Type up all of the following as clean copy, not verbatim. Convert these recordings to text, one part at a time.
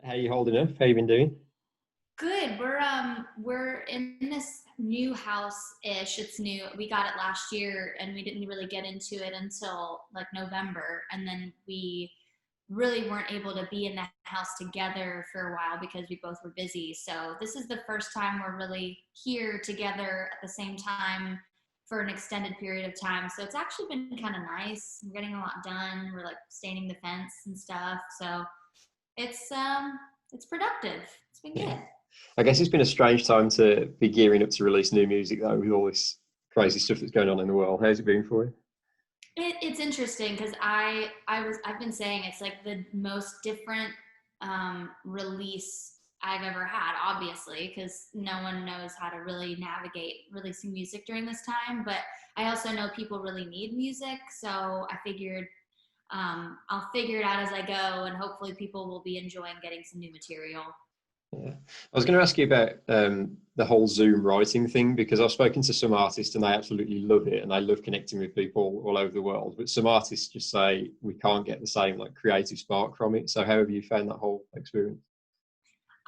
How you holding up? How you been doing? Good. We're in this new house-ish. It's new. We got it last year and we didn't really get into it until like November. And then we really weren't able to be in the house together for a while because we both were busy. So this is the first time we're really here together at the same time for an extended period of time. So it's actually been kind of nice. We're getting a lot done. We're like staining the fence and stuff. So it's productive. It's been Yeah. good. I guess it's been a strange time to be gearing up to release new music though, with all this crazy stuff that's going on in the world. How's it been for you? It's interesting because I've been saying it's like the most different release I've ever had, obviously, because no one knows how to really navigate releasing music during this time. But I also know people really need music, so I figured I'll figure it out as I go, and hopefully people will be enjoying getting some new material. Yeah. I was going to ask you about the whole Zoom writing thing because I've spoken to some artists and they absolutely love it and they love connecting with people all over the world. But some artists just say we can't get the same like creative spark from it. So how have you found that whole experience?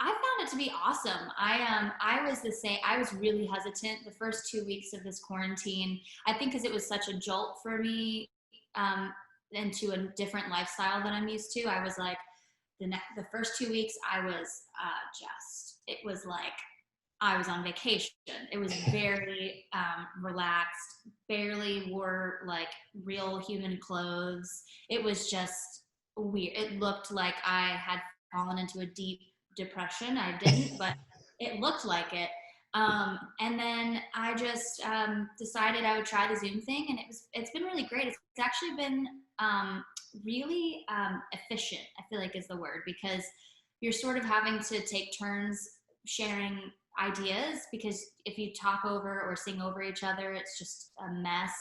I found it to be awesome. I was the same. I was really hesitant the first 2 weeks of this quarantine. I think because it was such a jolt for me um, into a different lifestyle than I'm used to. I was like the first 2 weeks. I was just it was like I was on vacation. It was very relaxed. Barely wore like real human clothes. It was just weird. It looked like I had fallen into a deep depression. I didn't, but it looked like it. And then I just decided I would try the Zoom thing, and it's been really great. It's actually been really efficient. I feel like is the word because you're sort of having to take turns sharing ideas because if you talk over or sing over each other, it's just a mess.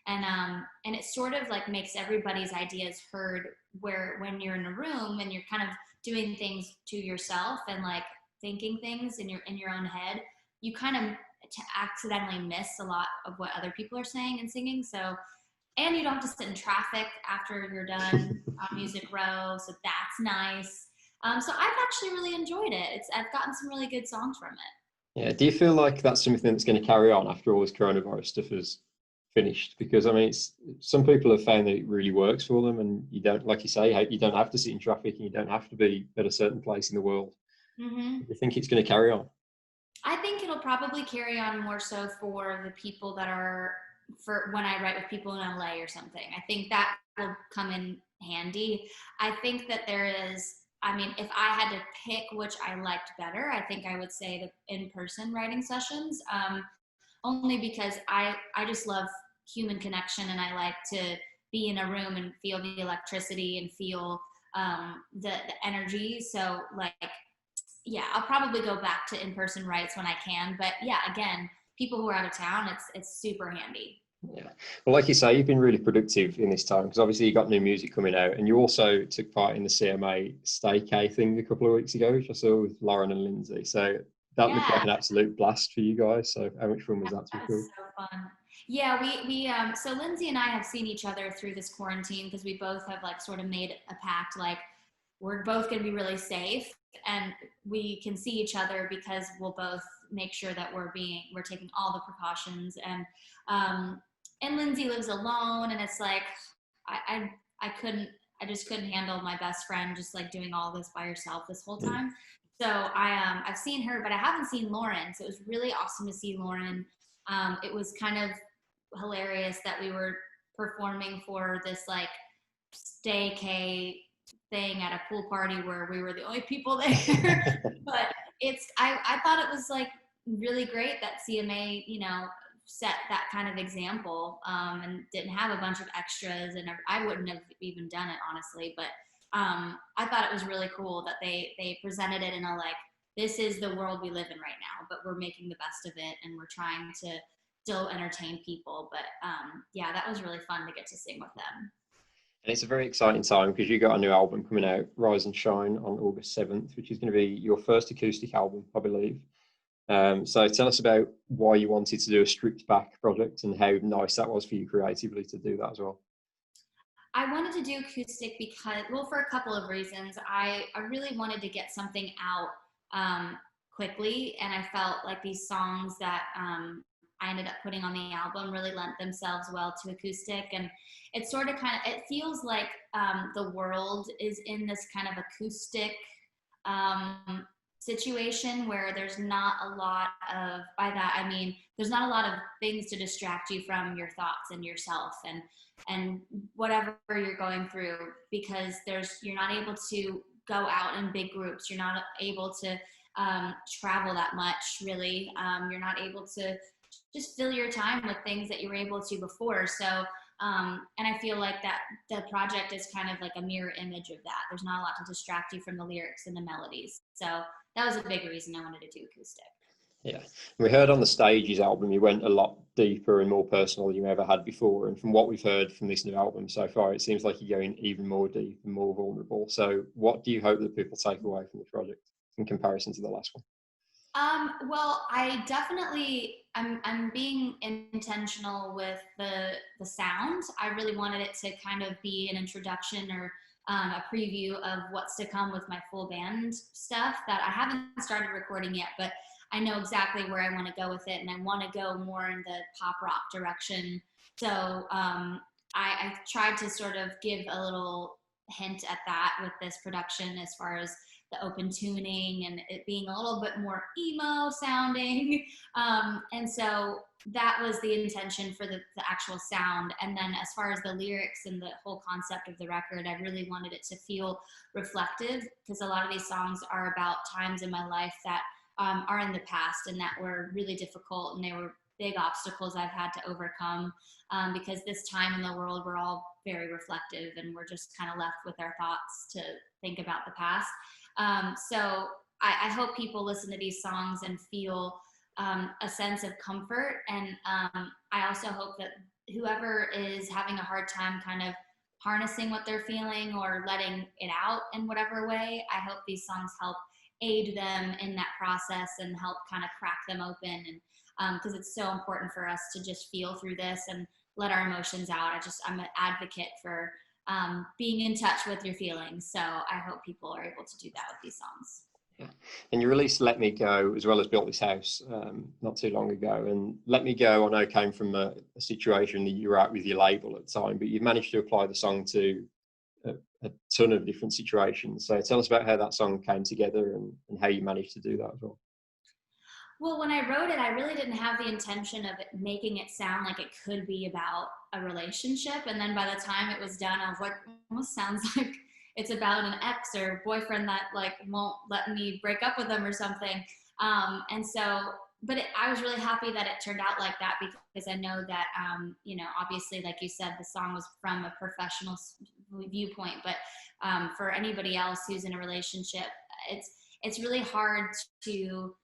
And it sort of like makes everybody's ideas heard. Where when you're in a room and you're kind of doing things to yourself and like thinking things in your own head, you kind of accidentally miss a lot of what other people are saying and singing. So and you don't have to sit in traffic after you're done on Music Row, so that's nice. So I've actually really enjoyed it. I've gotten some really good songs from it. Yeah. Do you feel like that's something that's going to carry on after all this coronavirus stuff is finished? Because I mean, it's some people have found that it really works for them, and you don't, like you say, you don't have to sit in traffic, and you don't have to be at a certain place in the world. Hmm. Do you think it's going to carry on? I think it'll probably carry on more so for the people that are for when I write with people in LA or something. I think that will come in handy. I think that there is I mean, if I had to pick which I liked better, I think I would say the in-person writing sessions. Only because I just love human connection and I like to be in a room and feel the electricity and feel the energy. So like yeah, I'll probably go back to in-person writes when I can. But yeah, again, people who are out of town, it's super handy. Yeah. Well, like you say, you've been really productive in this time because obviously you got new music coming out, and you also took part in the CMA Staycay thing a couple of weeks ago, which I saw with Lauren and Lindsay. So that looked like Yeah, an absolute blast for you guys. So how much fun was that to that was record? so fun. Yeah, we so Lindsay and I have seen each other through this quarantine because we both have like sort of made a pact like we're both going to be really safe and we can see each other because we'll both make sure that we're taking all the precautions um and Lindsay lives alone and it's like I couldn't I just couldn't handle my best friend just like doing all this by herself this whole Mm. time. So I've seen her, but I haven't seen Lauren. So it was really awesome to see Lauren. It was kind of hilarious that we were performing for this like Staycay thing at a pool party where we were the only people there. But I thought it was like really great that CMA, set that kind of example and didn't have a bunch of extras and I wouldn't have even done it honestly, but I thought it was really cool that they presented it in a like this is the world we live in right now, but we're making the best of it and we're trying to still entertain people. But yeah, that was really fun to get to sing with them. And it's a very exciting time because you got a new album coming out, Rise and Shine, on August 7th, which is going to be your first acoustic album, I believe. So tell us about why you wanted to do a stripped back project and how nice that was for you creatively to do that as well. I wanted to do acoustic because, well, for a couple of reasons. I really wanted to get something out quickly, and I felt like these songs that I ended up putting on the album really lent themselves well to acoustic. And it sort of it feels like the world is in this kind of acoustic situation where there's not a lot of, by that I mean there's not a lot of things to distract you from your thoughts and yourself and whatever you're going through, because you're not able to go out in big groups, you're not able to travel that much really, you're not able to just fill your time with things that you were able to before. So and I feel like that the project is kind of like a mirror image of that. There's not a lot to distract you from the lyrics and the melodies. So that was a big reason I wanted to do acoustic. Yeah, we heard on the Stages album you went a lot deeper and more personal than you ever had before, and from what we've heard from this new album so far, it seems like you're going even more deep and more vulnerable. So what do you hope that people take away from the project in comparison to the last one? Well, I definitely, I'm being intentional with the sound. I really wanted it to kind of be an introduction or a preview of what's to come with my full band stuff that I haven't started recording yet, but I know exactly where I want to go with it, and I want to go more in the pop rock direction. So I tried to sort of give a little hint at that with this production, as far as the open tuning and it being a little bit more emo sounding. And so that was the intention for the actual sound. And then as far as the lyrics and the whole concept of the record, I really wanted it to feel reflective, because a lot of these songs are about times in my life that are in the past and that were really difficult, and they were big obstacles I've had to overcome, because this time in the world we're all very reflective and we're just kind of left with our thoughts to think about the past. So I hope people listen to these songs and feel a sense of comfort. And I also hope that whoever is having a hard time kind of harnessing what they're feeling or letting it out in whatever way, I hope these songs help aid them in that process and help kind of crack them open. And because it's so important for us to just feel through this and let our emotions out. I'm an advocate for being in touch with your feelings. So I hope people are able to do that with these songs. Yeah. And you released Let Me Go as well as Built This House not too long ago. And Let Me Go, I know, came from a situation that you were at with your label at the time, but you've managed to apply the song to a ton of different situations. So tell us about how that song came together and how you managed to do that as well. Well, when I wrote it, I really didn't have the intention of making it sound like it could be about a relationship. And then by the time it was done, I was like, almost sounds like it's about an ex or boyfriend that like won't let me break up with them or something. And so, but I was really happy that it turned out like that, because I know that, you know, obviously, like you said, the song was from a professional viewpoint, but for anybody else who's in a relationship, it's really hard to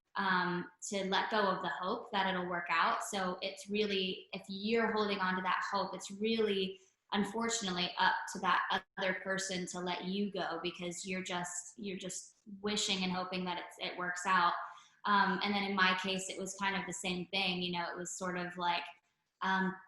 let go of the hope that it'll work out. So it's really, if you're holding on to that hope, it's really, unfortunately, up to that other person to let you go, because you're just wishing and hoping that it works out. And then in my case, it was kind of the same thing. You know, it was sort of like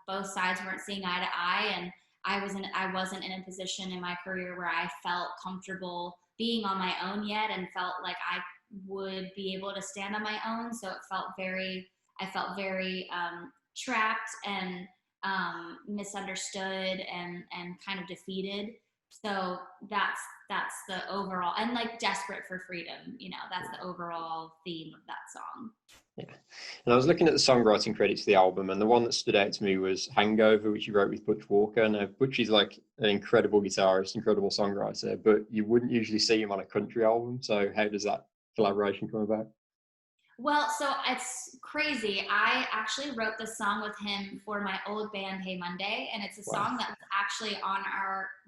both sides weren't seeing eye to eye, and I wasn't in a position in my career where I felt comfortable being on my own yet, and felt like I would be able to stand on my own. So I felt very trapped and misunderstood and kind of defeated. So that's the overall, and like desperate for freedom, you know, that's the overall theme of that song. Yeah. And I was looking at the songwriting credits for the album, and the one that stood out to me was Hangover, which you wrote with Butch Walker. Now, Butch is like an incredible guitarist, incredible songwriter, but you wouldn't usually see him on a country album. So how does that collaboration come about? Well, so it's crazy. I actually wrote this song with him for my old band, Hey Monday, and it's a Wow. song that was actually on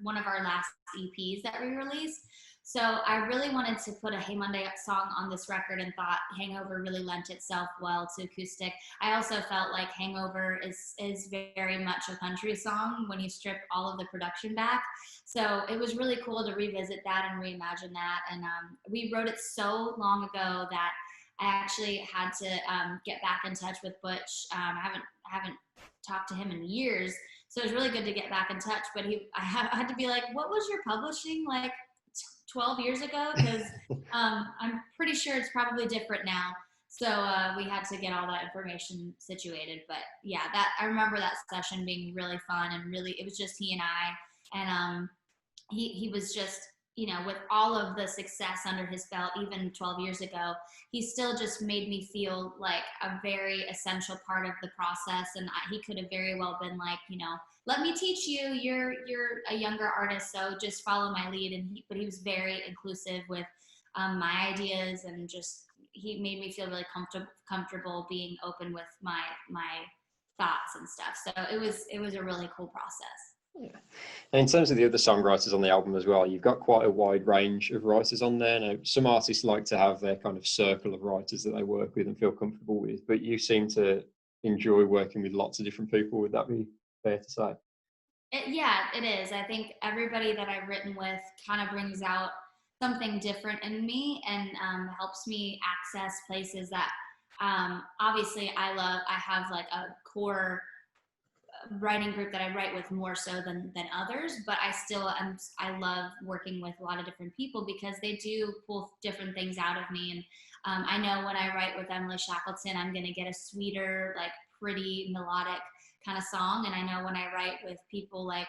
one of our last EPs that we released. So I really wanted to put a Hey Monday song on this record, and thought Hangover really lent itself well to acoustic. I also felt like Hangover is very much a country song when you strip all of the production back. So it was really cool to revisit that and reimagine that. And we wrote it so long ago that I actually had to get back in touch with Butch. I haven't talked to him in years. So it was really good to get back in touch. But I had to be like, what was your publishing like 12 years ago? Because I'm pretty sure it's probably different now. So we had to get all that information situated. But yeah, I remember that session being really fun, and really it was just he and I, and he was just, you know, with all of the success under his belt, even 12 years ago, he still just made me feel like a very essential part of the process. And he could have very well been like, you know, let me teach you, you're a younger artist, so just follow my lead. But he was very inclusive with my ideas, and just, he made me feel really comfortable being open with my thoughts and stuff. So it was a really cool process. Yeah. And in terms of the other songwriters on the album as well, you've got quite a wide range of writers on there. Now, some artists like to have their kind of circle of writers that they work with and feel comfortable with, but you seem to enjoy working with lots of different people. Would that be fair to say? Yeah, it is. I think everybody that I've written with kind of brings out something different in me, and helps me access places that obviously I love. I have like a core writing group that I write with more so than others, but I love working with a lot of different people because they do pull different things out of me. And I know when I write with Emily Shackleton, I'm going to get a sweeter, like pretty melodic kind of song. And I know when I write with people like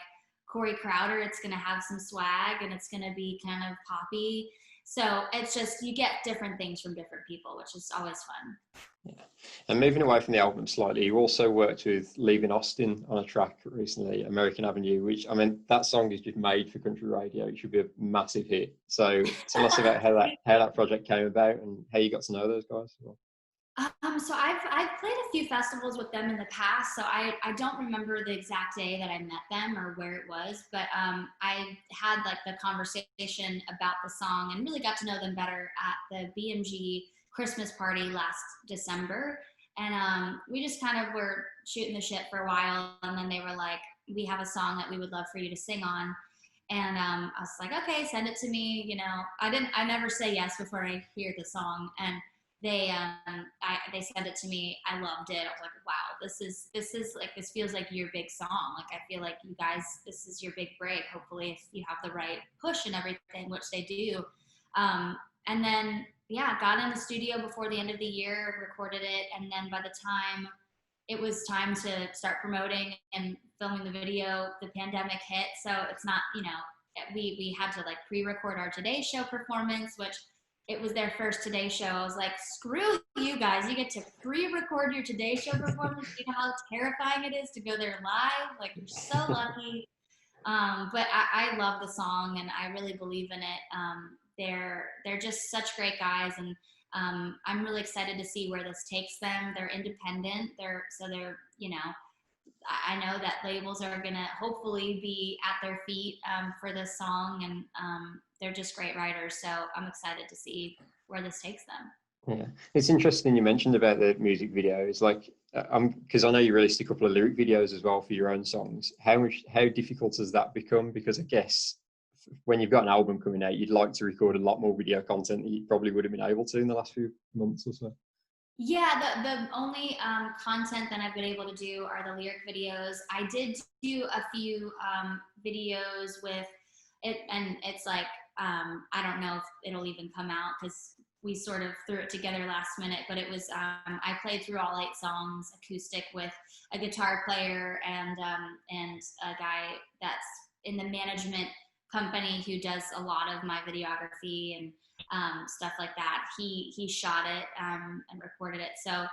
Corey Crowder, it's going to have some swag and it's going to be kind of poppy. So it's just, you get different things from different people, which is always fun. Yeah. And moving away from the album slightly, you also worked with Leaving Austin on a track recently, American Avenue, which, I mean, that song is just made for country radio. It should be a massive hit. So tell us about how that project came about and how you got to know those guys. So I've played a few festivals with them in the past, so I don't remember the exact day that I met them or where it was, but I had like the conversation about the song and really got to know them better at the BMG Christmas party last December. And we just kind of were shooting the shit for a while, and then they were like, we have a song that we would love for you to sing on. And I was like, okay, send it to me. You know, I never say yes before I hear the song. And they sent it to me. I loved it. I was like, wow, this is like, this feels like your big song. Like, I feel like you guys, this is your big break. Hopefully if you have the right push and everything, which they do. And then, yeah, got in the studio before the end of the year, recorded it. And then by the time it was time to start promoting and filming the video, the pandemic hit. So it's not, you know, we had to like pre-record our Today Show performance, which it was their first Today Show. I was like, screw you guys. You get to pre-record your Today Show performance. You know how terrifying it is to go there live? Like, you're so lucky. But I love the song and I really believe in it. They're just such great guys, and I'm really excited to see where this takes them. They're independent. They're, you know, I know that labels are gonna hopefully be at their feet for this song, and they're just great writers. So I'm excited to see where this takes them. Yeah, it's interesting you mentioned about the music videos. Like, because I know you released a couple of lyric videos as well for your own songs. How difficult has that become? Because I guess when you've got an album coming out, you'd like to record a lot more video content that you probably would have been able to in the last few months or so. Yeah, the only content that I've been able to do are the lyric videos. I did do a few videos with it, and it's like, I don't know if it'll even come out because we sort of threw it together last minute, but it was, I played through all 8 songs acoustic with a guitar player and a guy that's in the management company who does a lot of my videography and stuff like that. He shot it and recorded it. So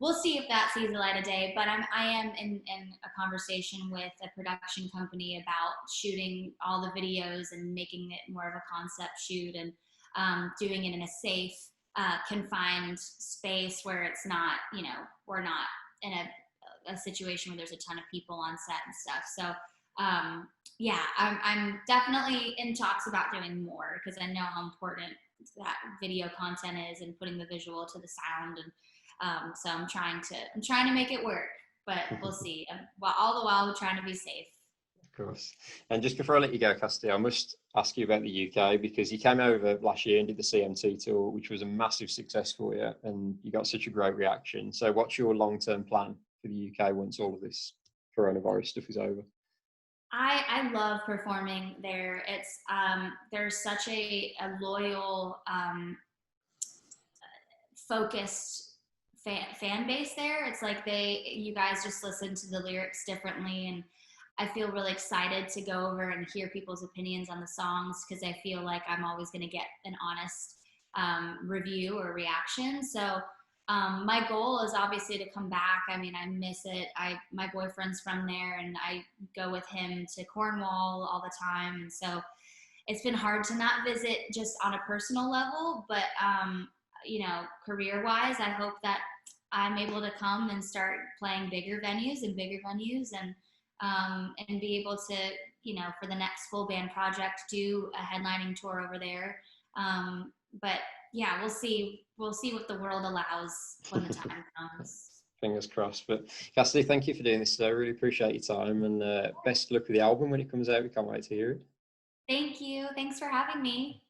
we'll see if that sees the light of day. But I am in a conversation with a production company about shooting all the videos and making it more of a concept shoot, and doing it in a safe, confined space where it's not, you know, we're not in a situation where there's a ton of people on set and stuff. So yeah, I'm definitely in talks about doing more because I know how important that video content is and putting the visual to the sound, and so I'm trying to make it work, but we'll see. All the while we're trying to be safe. Of course. And just before I let you go, Cassadee, I must ask you about the UK, because you came over last year and did the CMT tour, which was a massive success for you, and you got such a great reaction. So what's your long-term plan for the UK once all of this coronavirus stuff is over? I love performing there. It's there's such a loyal, focused fan base there. It's like you guys just listen to the lyrics differently, and I feel really excited to go over and hear people's opinions on the songs because I feel like I'm always going to get an honest review or reaction. So my goal is obviously to come back. I mean, I miss it. My boyfriend's from there, and I go with him to Cornwall all the time, and so it's been hard to not visit just on a personal level. But career wise, I hope that I'm able to come and start playing bigger venues and be able to, for the next full band project, do a headlining tour over there. But yeah, we'll see. We'll see what the world allows when the time comes. Fingers crossed. But Cassadee, thank you for doing this today. I really appreciate your time, and best of luck with the album when it comes out. We can't wait to hear it. Thank you. Thanks for having me.